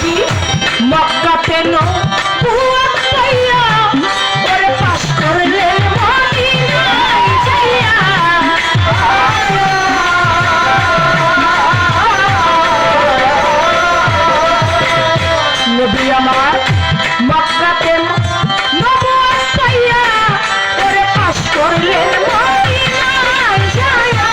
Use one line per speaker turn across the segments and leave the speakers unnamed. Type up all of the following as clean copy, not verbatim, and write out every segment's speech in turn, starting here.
কি মক্কাতে নবুয়ত পাইয়া ওরে পাশ করলে মদিনায় যাইয়া নবী আমার মক্কাতে নবুয়ত পাইয়া ওরে পাশ করলে মদিনায় যাইয়া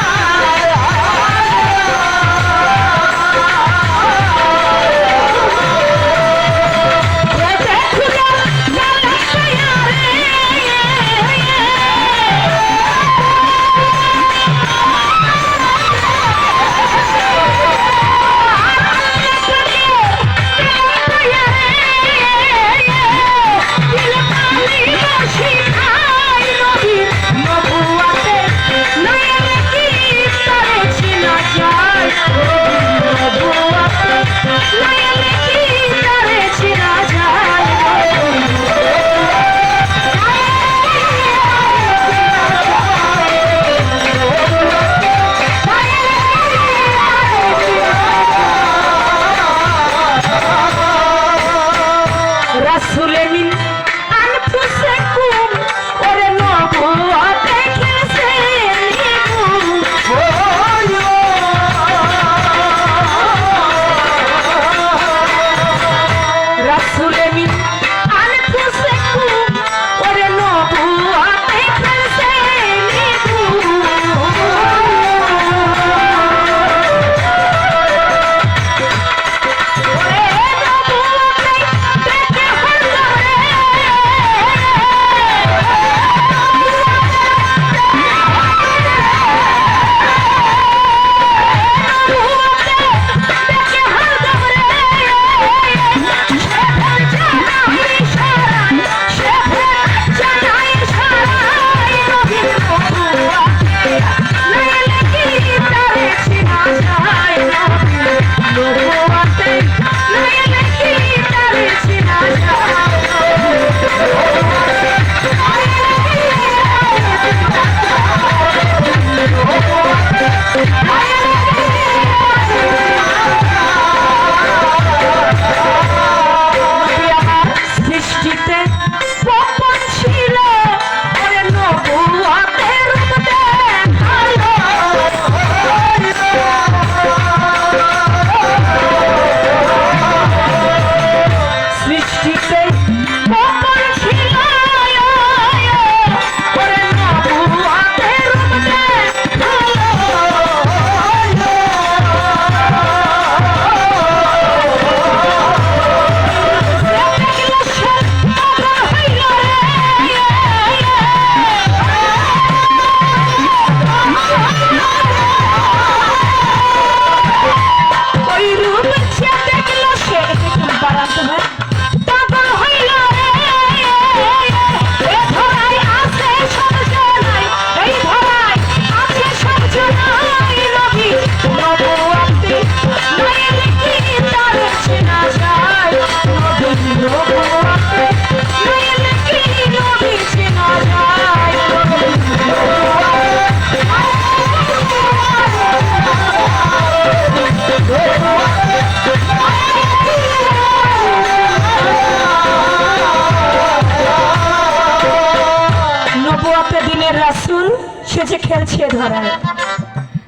সেজে খেলছে ধরায়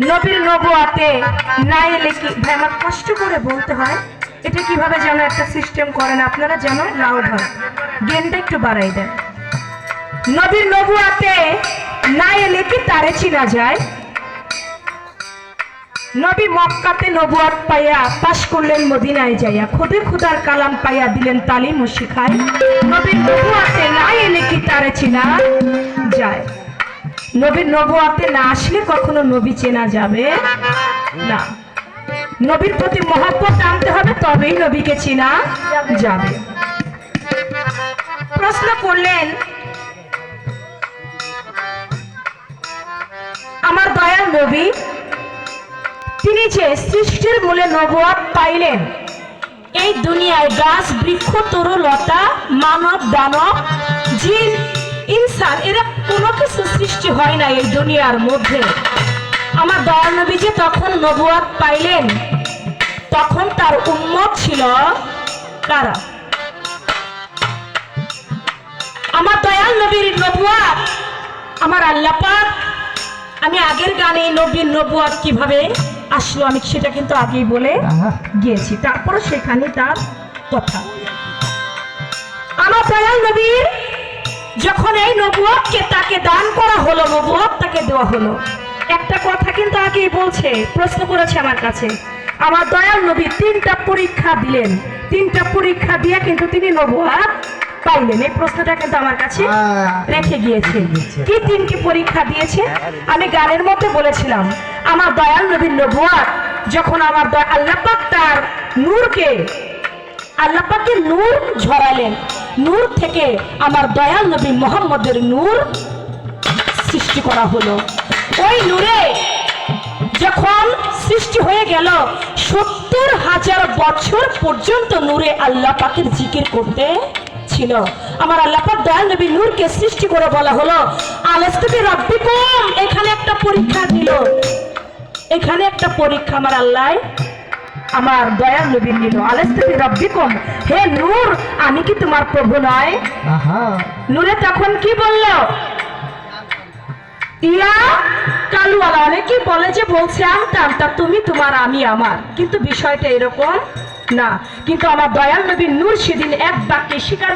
নবীর নবুয়াতে না এলে কি ভাই আমার কষ্ট করে বলতে হয় এটা কিভাবে যেন একটা সিস্টেম করেন আপনারা যেন লাউড হয় গেনটা একটু বাড়াই দেন নবীর নবুয়াতে না এলে কি তারে চিনা যায় নবী মক্কাতে নবুয়াত পাইয়া পাশ করলেন মদিনায় যাইয়া খুদে খুদার কালাম পাইয়া দিলেন তালিম ও শিখায় নবীর নবুয়াতে না এলে কি তারে চিনা যায় নবীর নবুয়াতে না আসলে কখনো নবী চেনা যাবে না নবীর প্রতি মহব্বত আনতে হবে তবেই নবীকে চেনা যাবে প্রশ্ন করলেন আমার দয়াল নবী তিনি যে সৃষ্টির মূলে নবুয়াত পাইলেন এই দুনিয়ায় গাছ বৃক্ষ তরু লতা মানব দানব জিন ইনসান এরা কোনো কিছু সৃষ্টি হয় না এই দুনিয়ার মধ্যে আমার দয়াল নবী যে তখন নবুয়াত পাইলেন তখন তার উম্মত ছিল কারা? আমার দয়াল নবীর নবুয়াত আমার আল্লাহ পাক, আমি আগের গানে নবীর নবুয়াত কিভাবে আসলো আমি সেটা কিন্তু আগেই বলে গিয়েছি, তারপরে সেখানে তার কথা। আমার দয়াল নবীর যখন এই নবুয়াতকে তাকে দান করা হলো, নবুয়াত তাকে দেওয়া হলো, একটা কথা কিন্তু আগেই বলছে, প্রশ্ন করেছে আমার কাছে। আমার দয়াল নবী 3টা পরীক্ষা দিলেন, 3টা পরীক্ষা দিয়ে কিন্তু তিনি নবুয়াত পাইলেন। এই প্রশ্নটা কিন্তু আমার কাছে রেখে গিয়েছে। কি 3টি পরীক্ষা দিয়েছে? আমি গানের মধ্যে বলেছিলাম, আমার দয়াল নবীর নবুয়াত যখন আমার আল্লাহ পাক তার নূরকে, আল্লাহ পাকের নূর ঝরালেন, নূর থেকে আমার দয়াল নবী মুহাম্মদের নূর সৃষ্টি করা হলো। ওই নূরে যখন সৃষ্টি হয়ে গেল, 70,000 বছর পর্যন্ত নূরে আল্লাহ পাকের জিকির করতে ছিল। আমার আল্লাহ পাক দয়াল নবী নূরকে সৃষ্টি করে বলা হলো আলাস্তু বিরাব্বিকুম। এখানে একটা পরীক্ষা দিল, এখানে একটা পরীক্ষা আমার আল্লাহ আমার দয়াল নবী নিল। আলাস্তু বিরাব্বিকুম, হে নূর আমি কি তোমার প্রভু নয়? নূরে তখন কি বলল? ইয়া কালুয়ালা, অনেকে বলে যে বলছে আমতা, তুমি তোমার আমি আমার, কিন্তু বিষয়টা এরকম না। কিন্তু আমার দয়াল নবীর নূর সেদিন এক বাক্যে স্বীকার